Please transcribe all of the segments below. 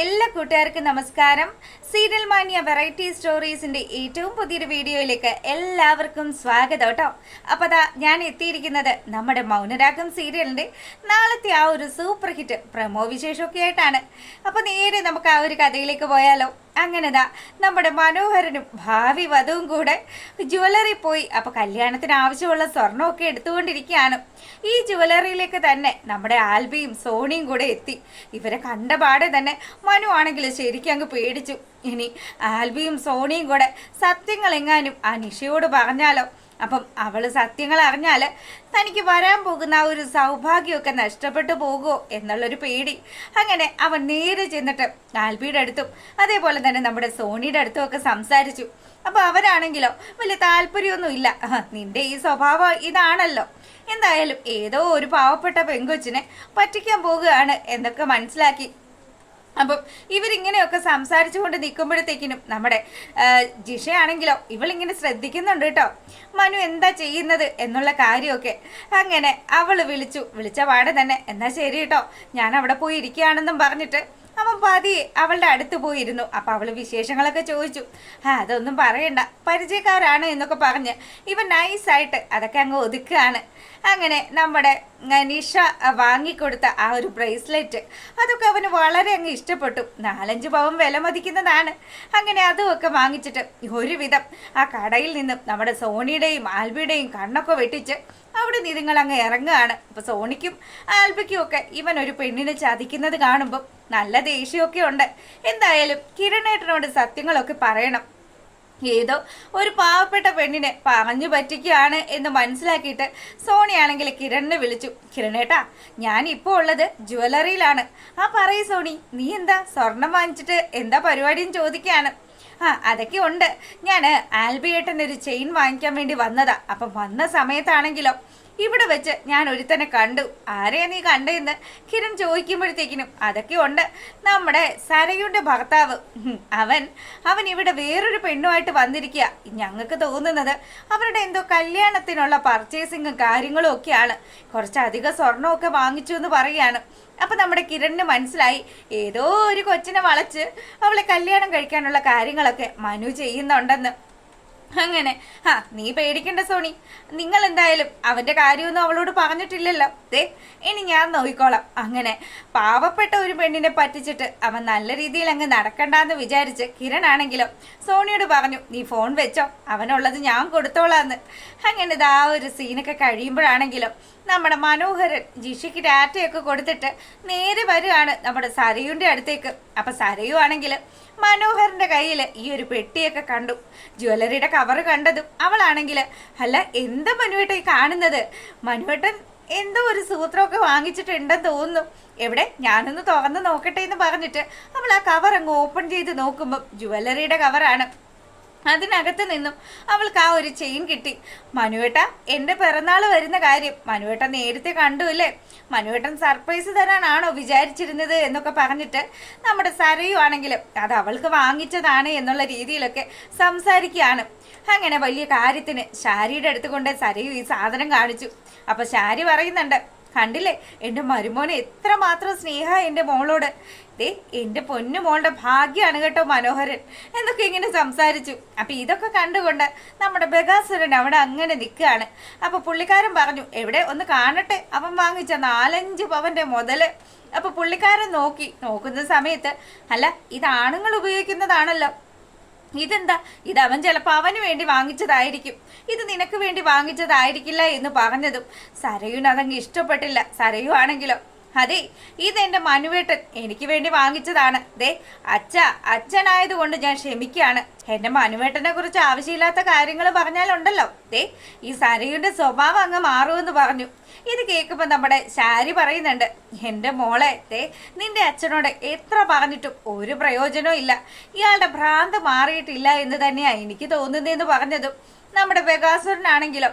എല്ലാ കൂട്ടുകാർക്കും നമസ്കാരം. സീരിയൽ മാനിയ വെറൈറ്റി സ്റ്റോറീസിന്റെ ഏറ്റവും പുതിയൊരു വീഡിയോയിലേക്ക് എല്ലാവർക്കും സ്വാഗതം കേട്ടോ. അപ്പോൾ അതാ ഞാൻ എത്തിയിരിക്കുന്നത് നമ്മുടെ മൗനരാഗം സീരിയലിന്റെ നാളത്തെ ആ ഒരു സൂപ്പർ ഹിറ്റ് പ്രമോ വിശേഷമൊക്കെ ആയിട്ടാണ്. അപ്പോൾ നേരെ നമുക്ക് ആ ഒരു കഥയിലേക്ക് പോയാലോ. അങ്ങനെതാ നമ്മുടെ മനോഹരനും ഭാവി വധുവും കൂടെ ജ്വല്ലറി പോയി. അപ്പോൾ കല്യാണത്തിന് ആവശ്യമുള്ള സ്വർണ്ണമൊക്കെ എടുത്തുകൊണ്ടിരിക്കുകയാണ്. ഈ ജ്വല്ലറിയിലേക്ക് തന്നെ നമ്മുടെ ആൽബിയും സോണിയും കൂടെ എത്തി. ഇവരെ കണ്ടപാടെ തന്നെ മനു ആണെങ്കിൽ ശരിക്കും അങ്ങ് പേടിച്ചു. ഇനി ആൽബിയും സോണിയും കൂടെ സത്യങ്ങൾ എങ്ങാനും ആ നിഷയോട് പറഞ്ഞാലോ, അപ്പം അവള് സത്യങ്ങൾ അറിഞ്ഞാൽ തനിക്ക് വരാൻ പോകുന്ന ആ ഒരു സൗഭാഗ്യമൊക്കെ നഷ്ടപ്പെട്ടു പോകുമോ എന്നുള്ളൊരു പേടി. അങ്ങനെ അവൻ നേരെ ചെന്നിട്ട് ആൽബിയുടെ അടുത്തും അതേപോലെ തന്നെ നമ്മുടെ സോണിയുടെ അടുത്തും ഒക്കെ സംസാരിച്ചു. അപ്പോൾ അവരാണെങ്കിലോ വലിയ താല്പര്യമൊന്നും ഇല്ല. നിന്റെ ഈ സ്വഭാവം ഇതാണല്ലോ, എന്തായാലും ഏതോ ഒരു പാവപ്പെട്ട പെങ്കൊച്ചിനെ പറ്റിക്കാൻ പോകുകയാണ് എന്നൊക്കെ മനസ്സിലാക്കി. അപ്പം ഇവരിങ്ങനെയൊക്കെ സംസാരിച്ചു കൊണ്ട് നിൽക്കുമ്പോഴത്തേക്കിനും നമ്മുടെ ജിഷയാണെങ്കിലോ ഇവളിങ്ങനെ ശ്രദ്ധിക്കുന്നുണ്ട് കേട്ടോ, മനു എന്താ ചെയ്യുന്നത് എന്നുള്ള കാര്യമൊക്കെ. അങ്ങനെ അവൾ വിളിച്ച പാടെ തന്നെ എന്നാ ശരി കേട്ടോ, ഞാൻ അവിടെ പോയി ഇരിക്കുകയാണെന്നും പറഞ്ഞിട്ട് അവൻ പതിയെ അവളുടെ അടുത്ത് പോയിരുന്നു. അപ്പം അവൾ വിശേഷങ്ങളൊക്കെ ചോദിച്ചു. അതൊന്നും പറയണ്ട, പരിചയക്കാരാണ് എന്നൊക്കെ പറഞ്ഞ് ഇവൻ നൈസായിട്ട് അതൊക്കെ അങ്ങ് ഒതുക്കുകയാണ്. അങ്ങനെ നമ്മുടെ നിഷ വാങ്ങിക്കൊടുത്ത ആ ഒരു ബ്രേസ്ലെറ്റ് അതൊക്കെ അവന് വളരെ അങ്ങ് ഇഷ്ടപ്പെട്ടു. 4-5 പവൻ വില മതിക്കുന്നതാണ്. അങ്ങനെ അതുമൊക്കെ വാങ്ങിച്ചിട്ട് ഒരുവിധം ആ കടയിൽ നിന്നും നമ്മുടെ സോണിയുടെയും ആൽബിയുടെയും കണ്ണൊക്കെ വെട്ടിച്ച് അവിടെ നിങ്ങൾ അങ്ങ് ഇറങ്ങുകയാണ്. അപ്പോൾ സോണിക്കും ആൽബിക്കും ഒക്കെ ഇവൻ ഒരു പെണ്ണിനെ ചതിക്കുന്നത് കാണുമ്പോൾ നല്ല ദേഷ്യമൊക്കെ ഉണ്ട്. എന്തായാലും കിരണേട്ടനോട് സത്യങ്ങളൊക്കെ പറയണം. ഏതോ ഒരു പാവപ്പെട്ട പെണ്ണിനെ പറഞ്ഞു പറ്റിക്കുകയാണ് എന്ന് മനസ്സിലാക്കിയിട്ട് സോണിയാണെങ്കിൽ കിരണിനെ വിളിച്ചു. കിരണേട്ടാ, ഞാൻ ഇപ്പോൾ ഉള്ളത് ജ്വല്ലറിയിലാണ്. പറയൂ സോണി, നീ എന്താ സ്വർണം വാങ്ങിച്ചിട്ട് എന്താ പരിപാടിയും ചോദിക്കുകയാണ്. അതൊക്കെ ഉണ്ട്. ഞാൻ ആൽബിയേട്ടനൊരു ചെയിൻ വാങ്ങിക്കാൻ വേണ്ടി വന്നതാ. അപ്പം വന്ന സമയത്താണെങ്കിലോ ഇവിടെ വെച്ച് ഞാൻ ഒരുത്തനെ കണ്ടു. ആരെയാ നീ കണ്ടെന്ന് കിരൺ ചോദിക്കുമ്പോഴത്തേക്കിനും അതൊക്കെ ഉണ്ട്, നമ്മുടെ സരയുടെ ഭർത്താവ്. അവൻ ഇവിടെ വേറൊരു പെണ്ണുമായിട്ട് വന്നിരിക്കുക. ഞങ്ങൾക്ക് തോന്നുന്നത് അവരുടെ എന്തോ കല്യാണത്തിനുള്ള പർച്ചേസിങ്ങും കാര്യങ്ങളും ഒക്കെയാണ്. കുറച്ചധികം സ്വർണ്ണമൊക്കെ വാങ്ങിച്ചു എന്ന് പറയുകയാണ്. അപ്പം നമ്മുടെ കിരണിന് മനസ്സിലായി ഏതോ ഒരു കൊച്ചിനെ വളച്ച് അവളെ കല്യാണം കഴിക്കാനുള്ള കാര്യങ്ങളൊക്കെ മനു ചെയ്യുന്നുണ്ടെന്ന്. അങ്ങനെ നീ പേടിക്കണ്ട സോണി, നിങ്ങൾ എന്തായാലും അവൻ്റെ കാര്യമൊന്നും അവളോട് പറഞ്ഞിട്ടില്ലല്ലോ. ഇനി ഞാൻ നോക്കിക്കോളാം. അങ്ങനെ പാവപ്പെട്ട ഒരു പെണ്ണിനെ പറ്റിച്ചിട്ട് അവൻ നല്ല രീതിയിൽ അങ്ങ് നടക്കണ്ടെന്ന് വിചാരിച്ച് കിരൺ ആണെങ്കിലും സോണിയോട് പറഞ്ഞു, നീ ഫോൺ വെച്ചോ, അവനുള്ളത് ഞാൻ കൊടുത്തോളാന്ന്. അങ്ങനെ ഇതാ ഒരു സീനൊക്കെ കഴിയുമ്പോഴാണെങ്കിലും നമ്മുടെ മനോഹരൻ ജിഷിക്ക് ഡാറ്റയൊക്കെ കൊടുത്തിട്ട് നേരെ വരികയാണ് നമ്മുടെ സരയുൻ്റെ അടുത്തേക്ക്. അപ്പം സരയു ആണെങ്കിൽ മനോഹരൻ്റെ കയ്യിൽ ഈ ഒരു പെട്ടിയൊക്കെ കണ്ടു. ജ്വല്ലറിയുടെ കവർ കണ്ടതും അവളാണെങ്കിൽ അല്ല എന്താ മനുവേട്ടൻ ഈ കാണുന്നത്, മനുവേട്ടൻ എന്തോ ഒരു സൂത്രമൊക്കെ വാങ്ങിച്ചിട്ടുണ്ടെന്ന് തോന്നുന്നു, എവിടെ ഞാനൊന്ന് തുറന്ന് നോക്കട്ടെ എന്ന് പറഞ്ഞിട്ട് അവൾ ആ കവർ അങ്ങ് ഓപ്പൺ ചെയ്ത് നോക്കുമ്പം ജ്വല്ലറിയുടെ കവറാണ്. അതിനകത്ത് നിന്നും അവൾക്ക് ആ ഒരു ചെയിൻ കിട്ടി. മനുവേട്ട, എൻ്റെ പിറന്നാൾ വരുന്ന കാര്യം മനുവേട്ടൻ നേരത്തെ കണ്ടു അല്ലേ, മനുവേട്ടൻ സർപ്രൈസ് തരാനാണോ വിചാരിച്ചിരുന്നത് എന്നൊക്കെ പറഞ്ഞിട്ട് നമ്മുടെ സരയു ആണെങ്കിലും അത് അവൾക്ക് വാങ്ങിച്ചതാണ് എന്നുള്ള രീതിയിലൊക്കെ സംസാരിക്കുകയാണ്. അങ്ങനെ വലിയ കാര്യത്തിന് ശാരിയുടെ അടുത്ത് കൊണ്ട് സരയു ഈ സാധനം കാണിച്ചു. അപ്പം ശാരി പറയുന്നുണ്ട്, കണ്ടില്ലേ എൻ്റെ മരുമോനെ എത്രമാത്രം സ്നേഹ എൻ്റെ മോളോട്, എൻ്റെ പൊന്നു മോളുടെ ഭാഗ്യമാണ് കേട്ടോ മനോഹരൻ എന്നൊക്കെ ഇങ്ങനെ സംസാരിച്ചു. അപ്പം ഇതൊക്കെ കണ്ടുകൊണ്ട് നമ്മുടെ ബഗാസുരൻ അവിടെ അങ്ങനെ നിൽക്കുകയാണ്. അപ്പോൾ പുള്ളിക്കാരൻ പറഞ്ഞു, എവിടെ ഒന്ന് കാണട്ടെ അവൻ വാങ്ങിച്ച 4-5 പവൻ്റെ മുതൽ. അപ്പോൾ പുള്ളിക്കാരൻ നോക്കുന്ന സമയത്ത് അല്ല ഇത് ആണുങ്ങൾ ഉപയോഗിക്കുന്നതാണല്ലോ, ഇതെന്താ, ഇത് അവൻ ചിലപ്പോൾ അവന് വേണ്ടി വാങ്ങിച്ചതായിരിക്കും, ഇത് നിനക്ക് വേണ്ടി വാങ്ങിച്ചതായിരിക്കില്ല എന്ന് പറഞ്ഞതും സരയുന് അതങ്ങ് ഇഷ്ടപ്പെട്ടില്ല. സരയു ആണെങ്കിലോ, അതെ ഇതെൻ്റെ മനുവേട്ടൻ എനിക്ക് വേണ്ടി വാങ്ങിച്ചതാണ്. അച്ഛനായതുകൊണ്ട് ഞാൻ ക്ഷമിക്കുകയാണ്. എൻ്റെ മനുവേട്ടനെ കുറിച്ച് ആവശ്യമില്ലാത്ത കാര്യങ്ങൾ പറഞ്ഞാലുണ്ടല്ലോ ഈ സരയുടെ സ്വഭാവം അങ്ങ് മാറുമെന്ന് പറഞ്ഞു. ഇത് കേൾക്കുമ്പോൾ നമ്മുടെ ശാരി പറയുന്നുണ്ട്, എൻ്റെ മോളെ നിന്റെ അച്ഛനോട് എത്ര പറഞ്ഞിട്ടും ഒരു പ്രയോജനവും ഇല്ല, ഇയാളുടെ ഭ്രാന്ത് മാറിയിട്ടില്ല എന്ന് തന്നെയാണ് എനിക്ക് തോന്നുന്നതെന്ന് പറഞ്ഞതും നമ്മുടെ ബഗാസുരനാണെങ്കിലോ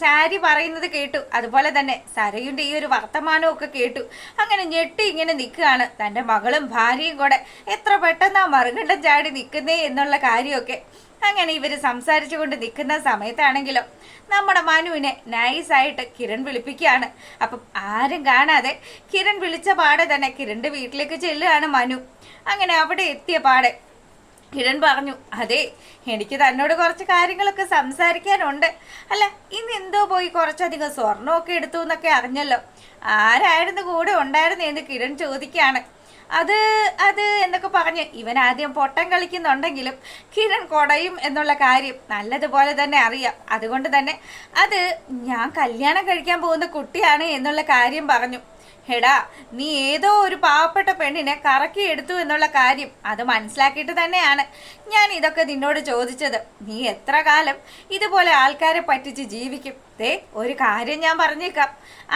ശാരി പറയുന്നത് കേട്ടു. അതുപോലെ തന്നെ സരയുടെ ഈ ഒരു വർത്തമാനവും ഒക്കെ കേട്ടു. അങ്ങനെ ഞെട്ടി ഇങ്ങനെ നിൽക്കുകയാണ്. തൻ്റെ മകളും ഭാര്യയും കൂടെ എത്ര പെട്ടെന്ന് ആ മറുകണ്ഠം ചാടി നിൽക്കുന്നേ എന്നുള്ള കാര്യമൊക്കെ. അങ്ങനെ ഇവർ സംസാരിച്ചു കൊണ്ട് നിൽക്കുന്ന സമയത്താണെങ്കിലോ നമ്മുടെ മനുവിനെ നൈസായിട്ട് കിരൺ വിളിപ്പിക്കുകയാണ്. അപ്പം ആരും കാണാതെ കിരൺ വിളിച്ച പാടെ തന്നെ കിരണിൻ്റെ വീട്ടിലേക്ക് ചെല്ലുകയാണ് മനു. അങ്ങനെ അവിടെ എത്തിയ പാടെ കിരൺ പറഞ്ഞു, അതെ, എനിക്ക് തന്നോട് കുറച്ച് കാര്യങ്ങളൊക്കെ സംസാരിക്കാനുണ്ട്. അല്ല, ഇന്ന് എന്തോ പോയി കുറച്ചധികം സ്വർണ്ണമൊക്കെ എടുത്തു എന്നൊക്കെ അറിഞ്ഞല്ലോ. ആരായിരുന്നു കൂടെ ഉണ്ടായിരുന്നെന്ന് കിരൺ ചോദിക്കുകയാണ്. അത് അത് എന്നൊക്കെ പറഞ്ഞ് ഇവൻ ആദ്യം പൊട്ടം കളിക്കുന്നുണ്ടെങ്കിലും കിരൺ കൊടയും എന്നുള്ള കാര്യം നല്ലതുപോലെ തന്നെ അറിയാം. അതുകൊണ്ട് തന്നെ അത് ഞാൻ കല്യാണം കഴിക്കാൻ പോകുന്ന കുട്ടിയാണ് എന്നുള്ള കാര്യം പറഞ്ഞു. എടാ, നീ ഏതോ ഒരു പാവപ്പെട്ട പെണ്ണിനെ കറക്കി എടുത്തു എന്നുള്ള കാര്യം അത് മനസ്സിലാക്കിയിട്ട് തന്നെയാണ് ഞാൻ ഇതൊക്കെ നിന്നോട് ചോദിച്ചത്. നീ എത്ര കാലം ഇതുപോലെ ആൾക്കാരെ പറ്റിച്ച് ജീവിക്കും? ദേ, ഒരു കാര്യം ഞാൻ പറഞ്ഞേക്കാം,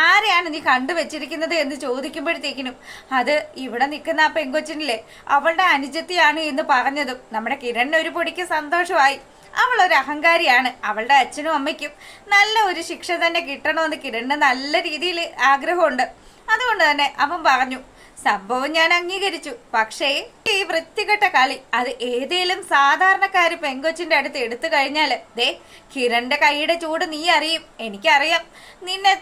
ആരെയാണ് നീ കണ്ടുവച്ചിരിക്കുന്നത് എന്ന് ചോദിക്കുമ്പോഴത്തേക്കിനും അത് ഇവിടെ നിൽക്കുന്ന ആ പെങ്കൊച്ചിനില്ലേ അവളുടെ അനുജത്തിയാണ് എന്ന് പറഞ്ഞതും നമ്മുടെ കിരണിന് ഒരു പൊടിക്ക് സന്തോഷമായി. അവളൊരു അഹങ്കാരിയാണ്. അവളുടെ അച്ഛനും അമ്മയ്ക്കും നല്ല ഒരു ശിക്ഷ തന്നെ കിട്ടണമെന്ന് കിരണിന് നല്ല രീതിയിൽ ആഗ്രഹമുണ്ട്. അതുകൊണ്ട് തന്നെ അവൻ പറഞ്ഞു, സംഭവം ഞാൻ അംഗീകരിച്ചു, പക്ഷേ ഈ വൃത്തികെട്ട കളി അത് ഏതേലും സാധാരണക്കാര് പെങ്കൊച്ചിന്റെ അടുത്ത് എടുത്തു കഴിഞ്ഞാല് ദേ കിരണിന്റെ കൈയുടെ ചൂട് നീ അറിയും. എനിക്കറിയാം നിന്നെ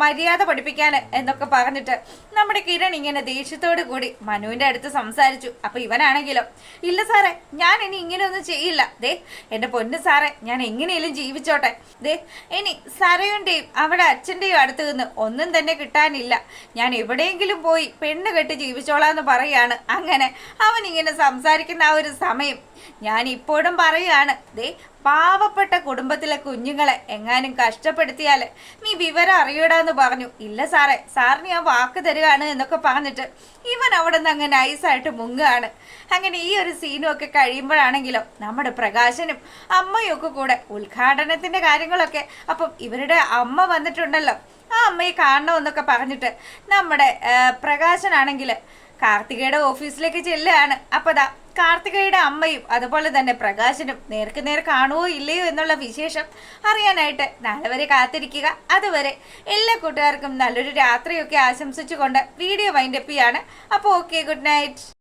മര്യാദ പഠിപ്പിക്കാൻ എന്നൊക്കെ പറഞ്ഞിട്ട് നമ്മുടെ കിരൺ ഇങ്ങനെ ദേഷ്യത്തോടു കൂടി മനുവിന്റെ അടുത്ത് സംസാരിച്ചു. അപ്പൊ ഇവനാണെങ്കിലോ, ഇല്ല സാറേ, ഞാൻ ഇനി ഇങ്ങനെയൊന്നും ചെയ്യില്ല. ദേ എന്റെ പൊന്നു സാറേ, ഞാൻ എങ്ങനെയും ജീവിച്ചോട്ടെ. ദേ ഇനി സരയുടെയും അവിടെ അച്ഛന്റെയും അടുത്ത് നിന്ന് ഒന്നും തന്നെ കിട്ടാനില്ല. ഞാൻ എവിടെയെങ്കിലും പോയി പെണ്ണ് കെട്ടി ജീവിച്ചോളാന്ന് പറയാണ്. അങ്ങനെ അവൻ ഇങ്ങനെ സംസാരിക്കുന്ന ആ ഒരു സമയം ഞാൻ ഇപ്പോഴും പറയാണ്, ദേ പാവപ്പെട്ട കുടുംബത്തിലെ കുഞ്ഞുങ്ങളെ എങ്ങാനും കഷ്ടപ്പെടുത്തിയാൽ നീ വിവരം അറിയടാന്ന് പറഞ്ഞു. ഇല്ല സാറേ, സാറിന് ഞാൻ വാക്ക് തരികയാണ് എന്നൊക്കെ പറഞ്ഞിട്ട് ഇവൻ അവിടെ നിന്ന് അങ്ങനെ നൈസായിട്ട് മുങ്ങുകയാണ്. അങ്ങനെ ഈ ഒരു സീനും ഒക്കെ കഴിയുമ്പോഴാണെങ്കിലും നമ്മുടെ പ്രകാശനും അമ്മയും ഒക്കെ കൂടെ ഉദ്ഘാടനത്തിന്റെ കാര്യങ്ങളൊക്കെ അപ്പം ഇവരുടെ അമ്മ വന്നിട്ടുണ്ടല്ലോ, ആ അമ്മയെ കാണണമെന്നൊക്കെ പറഞ്ഞിട്ട് നമ്മുടെ പ്രകാശനാണെങ്കിൽ കാർത്തികയുടെ ഓഫീസിലേക്ക് ചെല്ലുകയാണ്. അപ്പോൾ ദാ കാർത്തികയുടെ അമ്മയും അതുപോലെ തന്നെ പ്രകാശനും നേർക്ക് നേർ കാണുവോ ഇല്ലയോ എന്നുള്ള വിശേഷം അറിയാനായിട്ട് നാളെ വരെ കാത്തിരിക്കുക. അതുവരെ എല്ലാ കൂട്ടുകാർക്കും നല്ലൊരു രാത്രിയൊക്കെ ആശംസിച്ചുകൊണ്ട് വീഡിയോ വൈൻഡപ്പ് ചെയ്യാണ്. അപ്പോൾ ഓക്കെ, ഗുഡ് നൈറ്റ്.